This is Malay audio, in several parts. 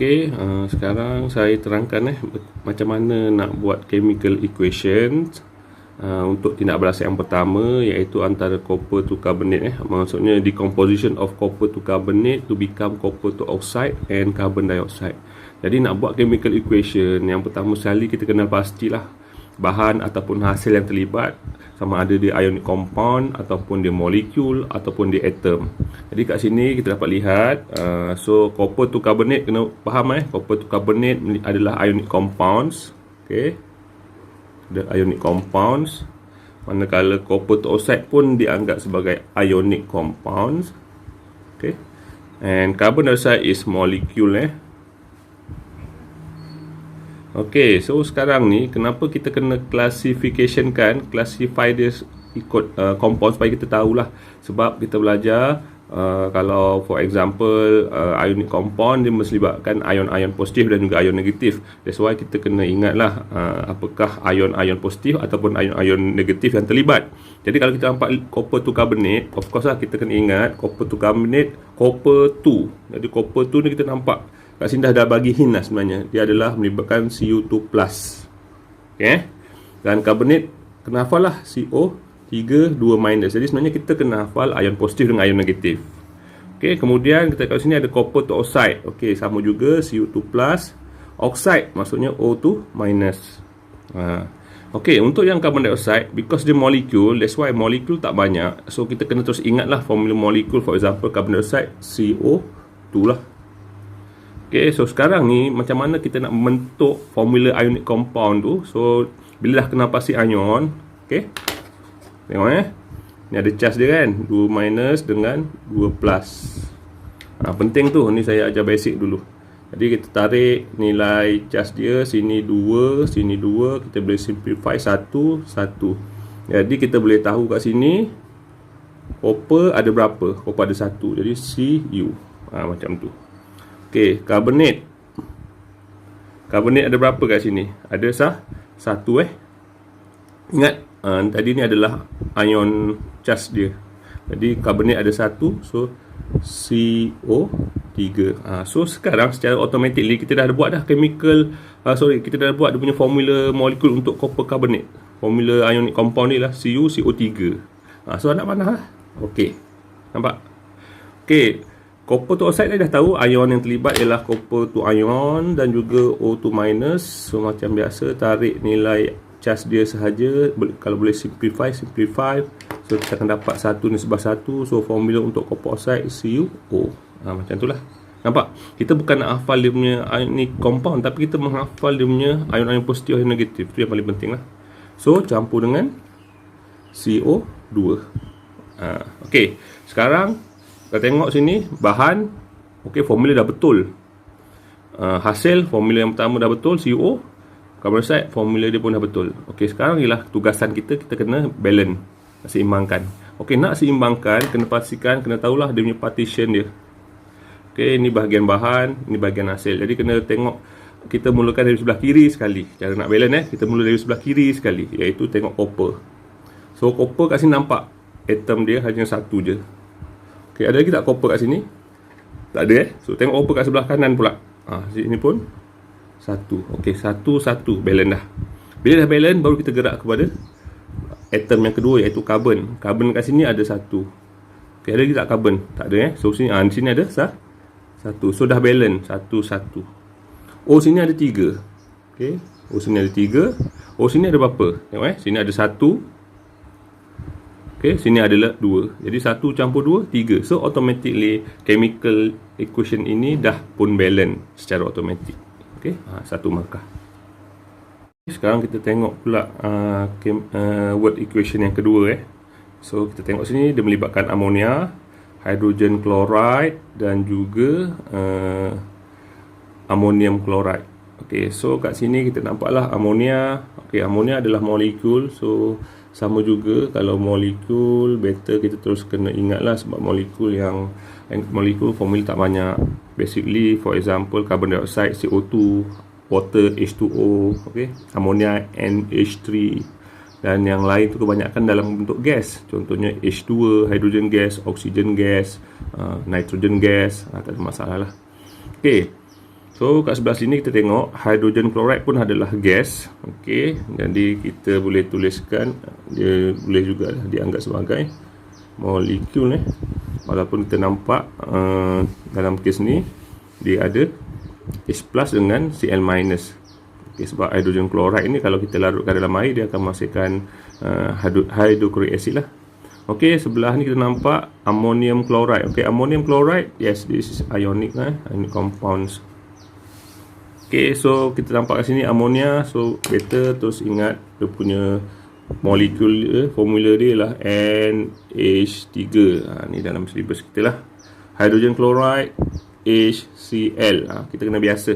Okey, sekarang saya terangkan macam mana nak buat chemical equations untuk tindak balas yang pertama, iaitu antara copper to carbonate. Maksudnya decomposition of copper to carbonate to become copper to oxide and carbon dioxide. Jadi nak buat chemical equation, yang pertama sekali kita kenal pastilah bahan ataupun hasil yang terlibat, sama ada dia ionic compound ataupun dia molekul ataupun dia atom. Jadi kat sini kita dapat lihat, so copper to carbonate kena faham copper to carbonate adalah ionic compounds. Okey, the ionic compounds, manakala copper to oxide pun dianggap sebagai ionic compounds. Okey, and carbon dioxide is molecule. Okey, so sekarang ni kenapa kita kena classify dia ikut compound, supaya kita tahulah. Sebab kita belajar kalau for example ionic compound dia melibatkan ion-ion positif dan juga ion negatif. That's why kita kena ingatlah apakah ion-ion positif ataupun ion-ion negatif yang terlibat. Jadi kalau kita nampak copper to carbonate, of course lah kita kena ingat copper to carbonate, copper 2. Jadi copper 2 ni kita nampak kat sini dah bagi hint lah sebenarnya. Dia adalah melibatkan Cu2+. Okay. Dan carbonate kena hafal lah CO3 2-. Jadi sebenarnya kita kena hafal ion positif dengan ion negatif. Okay. Kemudian kita kat sini ada copper to oxide. Okay, sama juga Cu2+. Oxide maksudnya O2-. Okay, untuk yang carbon dioxide, because dia molekul, that's why molekul tak banyak. So kita kena terus ingatlah formula molekul. For example, carbon dioxide CO2 lah. Okay, so sekarang ni macam mana kita nak membentuk formula ionic compound tu. So bila dah kenal pasti ion, okay, tengok ni ada charge dia kan, 2- dengan 2+. Penting tu, ni saya ajar basic dulu. Jadi kita tarik nilai charge dia, sini 2, sini 2, kita boleh simplify 1, 1. Jadi kita boleh tahu kat sini copper ada berapa? Copper ada 1, jadi Cu. Macam tu. Okey, carbonate. Carbonate ada berapa kat sini? Ada 1 Ingat, tadi ni adalah ion charge dia. Jadi carbonate ada 1, so CO3. So sekarang secara automatically kita dah buat dah kita dah buat dia punya formula molekul untuk copper carbonate. Formula ionic compound ni lah CuCO3. So nak mana lah? Okey. Nampak? Okey. Copper to oxide dah tahu ion yang terlibat ialah copper to ion dan juga O2-. So macam biasa tarik nilai charge dia sahaja. Kalau boleh simplify. So kita akan dapat 1 ni sebelah 1. So formula untuk copper oxide CuO. Macam itulah. Nampak? Kita bukan nak hafal dia punya ionic compound, tapi kita menghafal dia punya ion-ion positif dan negatif. Itu yang paling penting lah. So campur dengan CO2. Okey, sekarang kita tengok sini bahan. Okey, formula dah betul. Hasil formula yang pertama dah betul, CO. Carbon dioxide formula dia pun dah betul. Okey, sekarang ialah tugasan kita kena balance, seimbangkan. Okey, nak seimbangkan kena pastikan, kena tahulah dia punya partition dia. Okey, ini bahagian bahan, ini bahagian hasil. Jadi kena tengok, kita mulakan dari sebelah kiri sekali. Cara nak balance kita mula dari sebelah kiri sekali, iaitu tengok copper. So copper kat sini nampak atom dia hanya 1 je. Okay, ada lagi tak copper kat sini? Tak ada So tengok copper kat sebelah kanan pula. Sini pun 1. Okey, 1, 1. Balance dah. Bila dah balance, baru kita gerak kepada atom yang kedua, iaitu carbon. Carbon kat sini ada 1. Okey, ada lagi tak carbon? Tak ada So sini, di sini ada 1. So dah balance 1, 1. O sini ada 3. Okey, O sini ada 3. O sini ada berapa? Tengok sini ada 1. Okay, sini adalah 2. Jadi 1 campur 2, 3. So automatically chemical equation ini dah pun balance secara automatik. Okay, 1 markah. Sekarang kita tengok pula word equation yang kedua. So kita tengok sini dia melibatkan amonia, hydrogen chloride dan juga ammonium chloride. Okay, so kat sini kita nampaklah amonia. Okay, amonia adalah molekul. So sama juga, kalau molekul better kita terus kena ingatlah, sebab molekul formula tak banyak. Basically, for example, carbon dioxide CO2, water H2O, okay, ammonia NH3, dan yang lain tu kebanyakan dalam bentuk gas. Contohnya H2, hydrogen gas, oxygen gas, nitrogen gas. Tak ada masalah lah. Okay, So kat sebelah sini kita tengok hydrogen chloride pun adalah gas. Okey, jadi kita boleh tuliskan, dia boleh juga dianggap sebagai molekul walaupun kita nampak dalam kes ni dia ada H plus dengan Cl minus. Okey, sebab hydrogen chloride ni kalau kita larutkan dalam air dia akan menghasilkan hydrochloric acid lah. Okey, sebelah ni kita nampak ammonium chloride. Okey, ammonium chloride, yes, this is ionic ionic compounds. Okey, so kita nampak kat sini ammonia, so better terus ingat dia punya molekul dia, formula dia lah NH3. Ni dalam syllabus kita lah. Hydrogen chloride HCl. Kita kena biasa.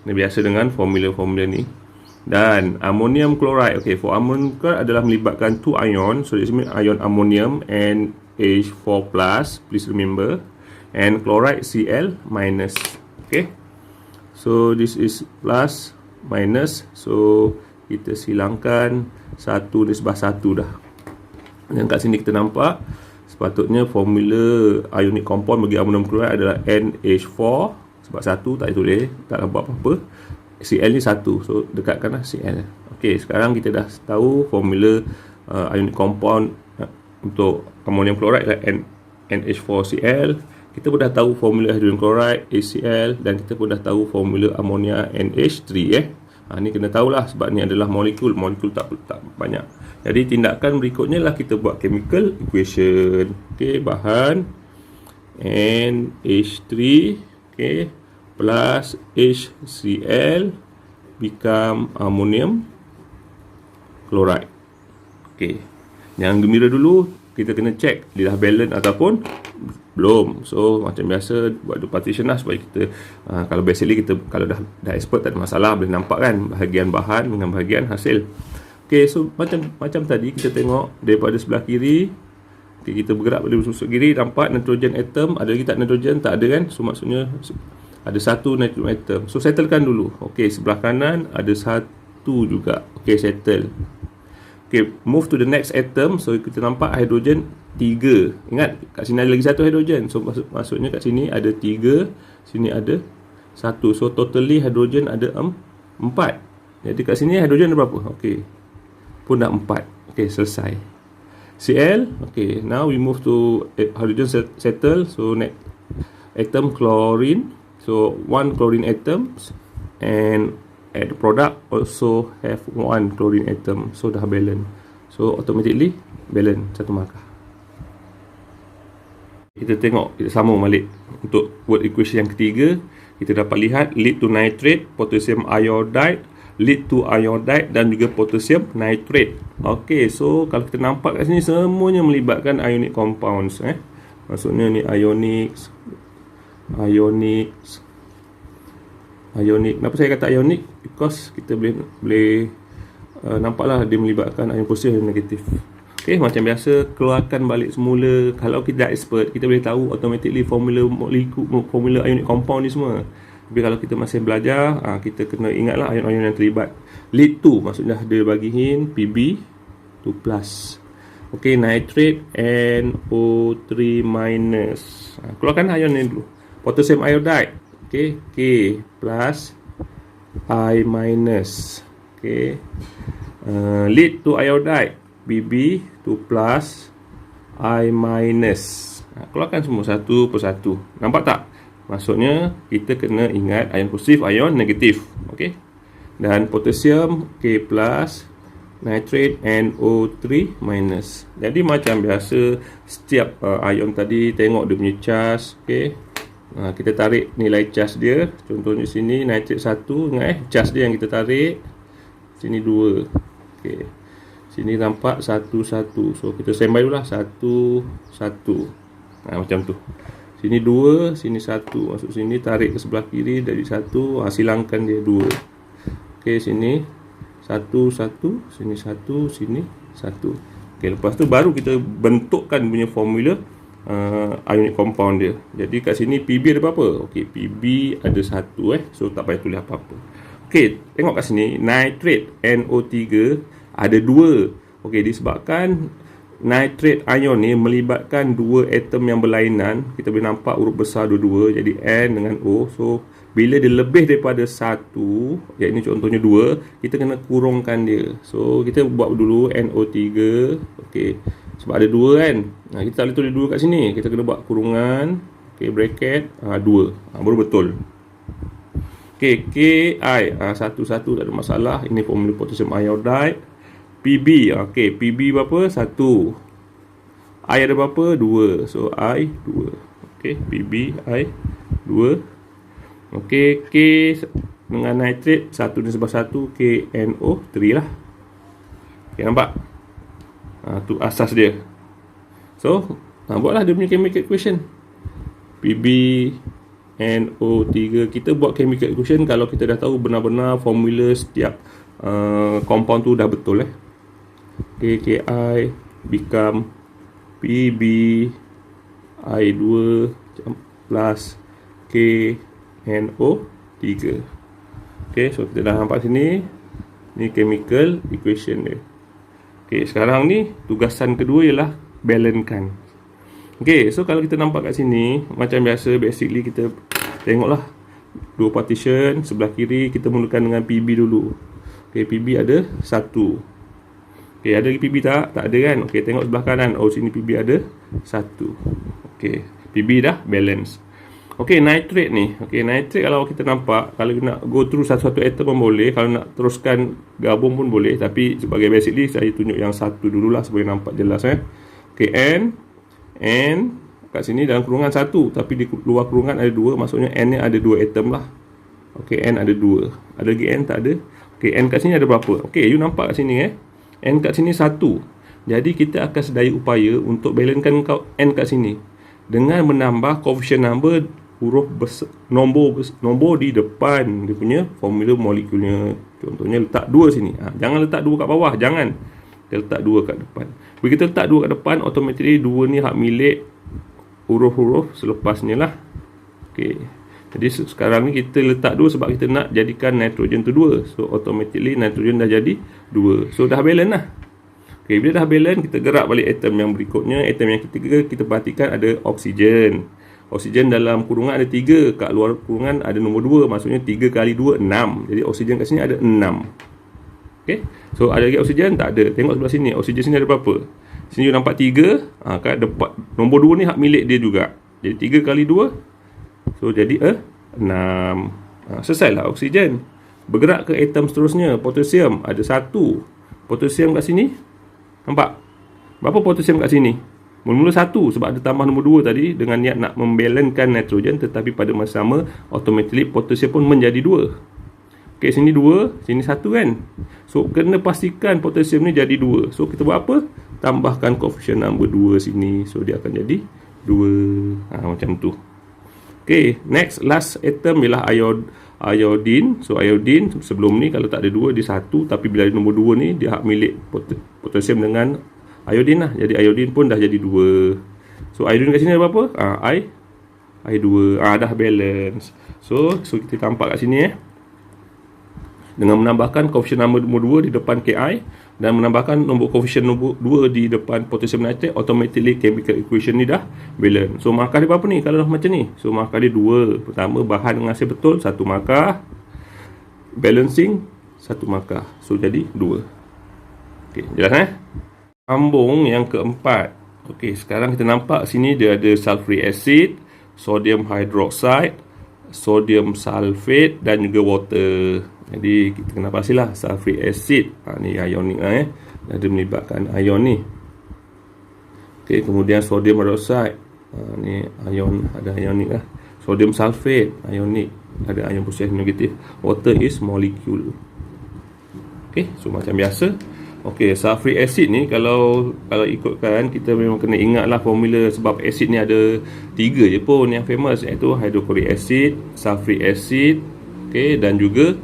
Kena biasa dengan formula-formula ni. Dan ammonium chloride, okay, for ammonium chloride adalah melibatkan 2 ion. So this means ion ammonium NH4+, please remember, and chloride Cl minus. Okay, so this is plus minus, so kita silangkan 1 nisbah 1 dah. Dan kat sini kita nampak sepatutnya formula ionic compound bagi ammonium chloride adalah NH4, sebab 1 tak tulis, tak nak buat apa-apa. Cl ni 1, so dekatkanlah Cl. Okey, sekarang kita dah tahu formula ionic compound untuk ammonium chloride adalah NH4Cl. Kita pun dah tahu formula hydrogen chloride HCl, dan kita pun dah tahu formula ammonia NH3 ni kena tahulah sebab ni adalah molekul tak banyak. Jadi tindakan berikutnya lah kita buat chemical equation. Okey, bahan NH3, okey, plus HCl become ammonium chloride. Okey, jangan gembira dulu, kita kena check dia dah balance ataupun belum. So macam biasa buat dua partition lah supaya kita kalau basically kita kalau dah expert tak ada masalah, boleh nampak kan bahagian bahan dengan bahagian hasil. Okey, so macam tadi kita tengok daripada sebelah kiri. Okay, kita bergerak pada sebelah kiri, nampak nitrogen atom, ada lagi tak nitrogen? Tak ada kan? So maksudnya ada satu nitrogen atom. So settlekan dulu. Okey, sebelah kanan ada satu juga. Okey, settle. Okey, move to the next atom. So kita nampak hidrogen 3. Ingat kat sini ada lagi satu hidrogen. So maksudnya kat sini ada 3, sini ada 1. So totally hidrogen ada 4. Jadi kat sini hidrogen ada berapa? Okey, pun dah 4. Okey, selesai. Cl. Okey, now we move to hydrogen settle. So next atom chlorine. So 1 chlorine atoms, and at the product also have 1 chlorine atom. So dah balance. So automatically balance satu markah. Kita tengok, kita sambung balik untuk word equation yang ketiga. Kita dapat lihat lead to nitrate, potassium iodide, lead to iodide, dan juga potassium nitrate. Okey, so kalau kita nampak kat sini semuanya melibatkan ionic compounds. Maksudnya ni ionic. Kenapa saya kata ionic? Because kita boleh nampaklah dia melibatkan ion positif dan negatif. Okey, macam biasa keluarkan balik semula. Kalau kita dah expert, kita boleh tahu automatically formula molekul, formula ionic compound ni semua. Tapi kalau kita masih belajar, kita kena ingatlah ion-ion yang terlibat. Lead to maksudnya dia bagi hint Pb 2+. Okey, nitrate NO3 minus. Keluarkan ion ni dulu. Potassium iodide, okey, K plus I minus. Okey, lead to iodide Bb 2 plus I minus. Keluarkan semua satu persatu. Nampak tak? Maksudnya kita kena ingat ion positif, ion negatif. Okey, dan potassium K plus, nitrate NO3 minus. Jadi macam biasa setiap ion tadi tengok dia punya charge. Okey, kita tarik nilai charge dia. Contohnya sini nitrate 1, ingat charge dia yang kita tarik. Sini 2. Okey, sini nampak 1, 1. So kita standby dulu lah, 1, 1. Macam tu. Sini 2, sini 1. Masuk sini, tarik ke sebelah kiri dari 1, silangkan dia 2. Okey, sini 1, 1, sini 1, sini 1. Okey, lepas tu baru kita bentukkan punya formula ionic compound dia. Jadi kat sini Pb ada berapa? Okey, Pb ada 1 so tak payah tulis apa-apa. Okey, tengok kat sini nitrate NO3 ada 2. Okey, disebabkan nitrate ion ni melibatkan 2 atom yang berlainan, kita boleh nampak huruf besar dua-dua, jadi N dengan O. So bila dia lebih daripada 1, yang ini contohnya 2, kita kena kurungkan dia. So kita buat dulu NO3. Okey, sebab ada 2 kan. Kita tak boleh tulis 2 kat sini. Kita kena buat kurungan, okey, bracket 2. Baru betul. Okey, KI 1 tak ada masalah. Ini formula potassium iodide. PB, okey, PB berapa? 1. I ada berapa? 2. So I 2. Okey, PB I 2. Okey, K dengan nitrat 1 dan sebab 1, KNO3 lah. Okey, nampak? Tu asas dia. So, buatlah dia punya chemical equation. PB NO3. Kita buat chemical equation kalau kita dah tahu benar-benar formula setiap compound tu dah betul Okay, KI become PB I2 plus KNO3. Okay, so kita dah nampak sini. Ni chemical equation dia. Okay, sekarang ni tugasan kedua ialah balancekan. Okay, so kalau kita nampak kat sini, macam biasa, basically kita tengoklah dua partition. Sebelah kiri kita mulakan dengan PB dulu. Okay, PB ada 1. Okay, ada lagi PB tak? Tak ada kan? Okay, tengok sebelah kanan. Oh, sini PB ada 1. Okay, PB dah balance. Okay, nitrate ni. Okay, nitrate kalau kita nampak, kalau nak go through satu-satu atom pun boleh. Kalau nak teruskan gabung pun boleh. Tapi sebagai basically, saya tunjuk yang 1 dululah supaya nampak jelas. Okay, N kat sini dalam kurungan 1. Tapi di luar kurungan ada 2. Maksudnya N ni ada 2 atom lah. Okay, N ada 2. Ada lagi N? Tak ada. Okay, N kat sini ada berapa? Okay, you nampak kat sini N kat sini 1. Jadi kita akan sedaya upaya untuk balancekan N kat sini dengan menambah coefficient number huruf besar, nombor di depan dia punya formula molekulnya. Contohnya letak 2 sini. Jangan letak 2 kat bawah, jangan. Kita letak 2 kat depan. Bila kita letak 2 kat depan, automatically 2 ni hak milik huruf-huruf selepasnya lah. Okey. Jadi sekarang ni kita letak 2 sebab kita nak jadikan nitrogen tu 2. So automatically nitrogen dah jadi 2. So dah balance lah. Okey, bila dah balance, kita gerak balik atom yang berikutnya. Atom yang ketiga kita perhatikan ada oksigen. Oksigen dalam kurungan ada 3, kat luar kurungan ada nombor 2. Maksudnya 3 kali 2, 6. Jadi oksigen kat sini ada 6. Okey. So ada lagi oksigen? Tak ada. Tengok sebelah sini. Oksigen sini ada berapa? Sini you nampak 3. Kat depan nombor 2 ni hak milik dia juga. Jadi 3 kali 2. So jadi 6. Selesailah oksigen. Bergerak ke atom seterusnya. Potasium ada 1. Potasium kat sini. Nampak? Berapa potasium kat sini? Mula-mula 1 sebab ada tambah nombor 2 tadi dengan niat nak membalancekan nitrogen, tetapi pada masa sama automatically potasium pun menjadi 2. Okey, sini 2, sini 1 kan. So kena pastikan potasium ni jadi 2. So kita buat apa? Tambahkan coefficient number 2 sini. So dia akan jadi 2. Macam tu. Okey, next last atom ialah iodine. So iodine sebelum ni kalau tak ada 2 dia 1, tapi bila ada nombor 2 ni dia hak milik potasium dengan iodine lah. Jadi iodine pun dah jadi 2. So iodine kat sini ada berapa? I2. Dah balance. So kita tampak kat sini dengan menambahkan coefficient nombor 2 di depan KI dan menambahkan nombor coefficient nombor 2 di depan potassium nitrate, automatically chemical equation ni dah balance. So markah dia berapa ni kalau dah macam ni? So markah dia 2. Pertama, bahan menghasil betul, 1 markah. Balancing, 1 markah. So jadi 2. Okey, jelas Sambung yang keempat. Okey, sekarang kita nampak sini dia ada sulfuric acid, sodium hydroxide, sodium sulfate dan juga water. Jadi kita kena pastilah sulfuric acid. Ni ionic lah Ada melibatkan ion ni. Okey, kemudian sodium hydroxide. Ni ion, ada ionic lah. Sodium sulfate, ionic, ada ion positif negatif. Water is molecule. Okey, so macam biasa. Okey, sulfuric acid ni kalau ikutkan kita memang kena ingatlah formula, sebab acid ni ada 3 je pun yang famous, iaitu hydrochloric acid, sulfuric acid, okey, dan juga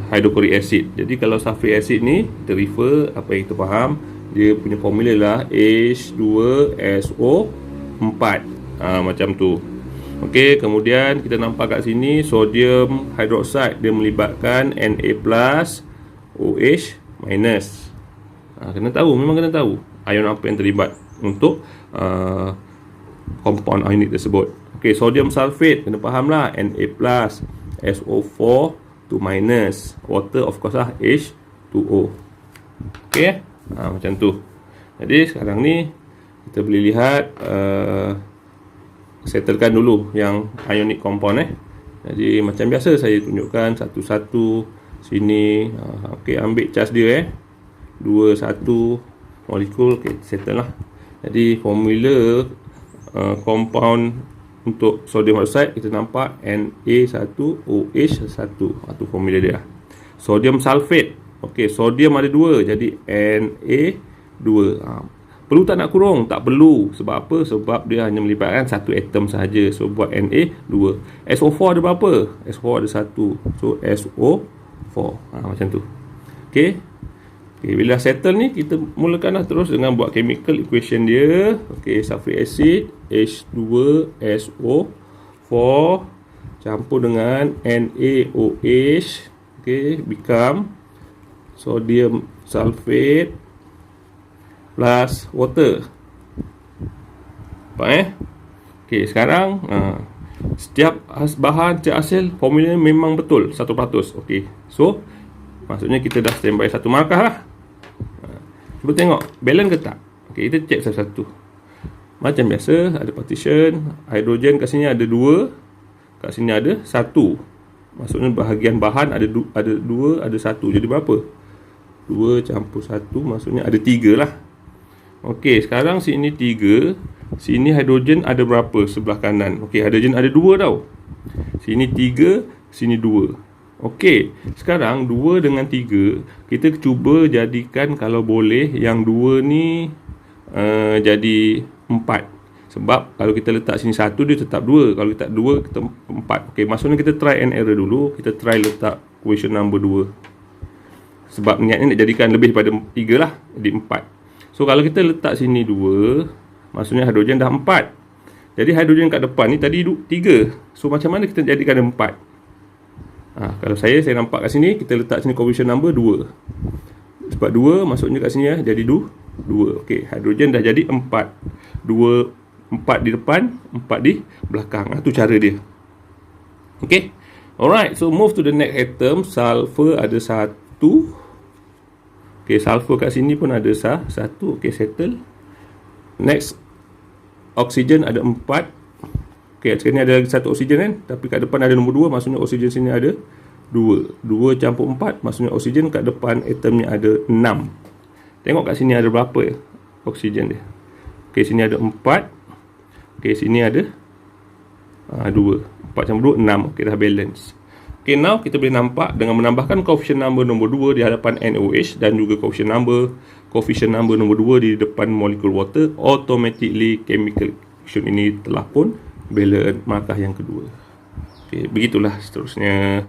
hydrochloric acid. Jadi kalau sulfuric acid ni kita refer apa yang kita faham, dia punya formula lah H2SO4. Macam tu. Okey, kemudian kita nampak kat sini sodium hydroxide, dia melibatkan Na+, OH-. Kena tahu, memang kena tahu ion apa yang terlibat untuk compound ionik tersebut. Okey, sodium sulfate kena faham lah, Na+, SO4, 2 minus, water of course lah, H2O. Okey, macam tu. Jadi sekarang ni kita boleh lihat settlekan dulu yang ionic compound Jadi macam biasa saya tunjukkan satu-satu sini. Okey, ambil charge dia 2 1 molekul. Okey, settle lah. Jadi formula compound untuk sodium hydroxide kita nampak Na1OH1. Itu formula dia. Sodium sulfate. Okey, sodium ada 2 jadi Na2. Perlu tak nak kurung? Tak perlu. Sebab apa? Sebab dia hanya melibatkan satu atom sahaja. So buat Na2. SO4 ada berapa? SO4 ada 1. So SO4. Macam tu. Okey. Okay, bila settle ni, kita mulakanlah terus dengan buat chemical equation dia. Okey, sulfuric acid H2SO4 campur dengan NaOH. Okey, become sodium sulfate plus water. Nampak Okey, sekarang setiap bahan setiap hasil formula memang betul 100%. Okey, so maksudnya kita dah standby satu markah lah. Cuba tengok balance ke tak. Okey, kita check satu-satu. Macam biasa, ada partition. Hidrogen kat sini ada 2, kat sini ada 1. Maksudnya bahagian bahan ada 2, ada 1. Jadi berapa? 2 campur 1, maksudnya ada 3 lah. Okey, sekarang sini 3. Sini hidrogen ada berapa sebelah kanan? Okey, hidrogen ada 2 tau. Sini 3, sini 2. Okey, sekarang 2 dengan 3 kita cuba jadikan kalau boleh yang 2 ni jadi 4. Sebab kalau kita letak sini 1 dia tetap 2. Kalau kita 2 kita 4. Okey, maksudnya kita try and error dulu. Kita try letak equation number 2. Sebab niatnya nak jadikan lebih daripada 3 lah, jadi 4. So kalau kita letak sini 2, maksudnya hidrogen dah 4. Jadi hidrogen kat depan ni tadi 3. So macam mana kita jadikan dia 4? Kalau saya nampak kat sini, kita letak sini coefficient number 2. Sebab 2 maksudnya kat sini jadi 2. Okey, hidrogen dah jadi 4. 4 di depan, 4 di belakang. Itu cara dia. Okey. Alright, so move to the next atom. Sulfur ada 1. Okey, sulfur kat sini pun ada 1. Okey, settle. Next, oksigen ada 4. Okey, sekarang ni ada satu oksigen kan, tapi kat depan ada nombor 2, maksudnya oksigen sini ada 2. 2 campur 4, maksudnya oksigen kat depan atom ni ada 6. Tengok kat sini ada berapa oksigen dia. Okey, sini ada 4. Okey, sini ada 2. 4 campur 2, 6. Okey, dah balance. Okey, now kita boleh nampak dengan menambahkan coefficient number nombor 2 di hadapan NaOH dan juga coefficient number nombor 2 di depan molekul water, automatically chemical reaction ini telah pun balance markah yang kedua. Okey, begitulah seterusnya.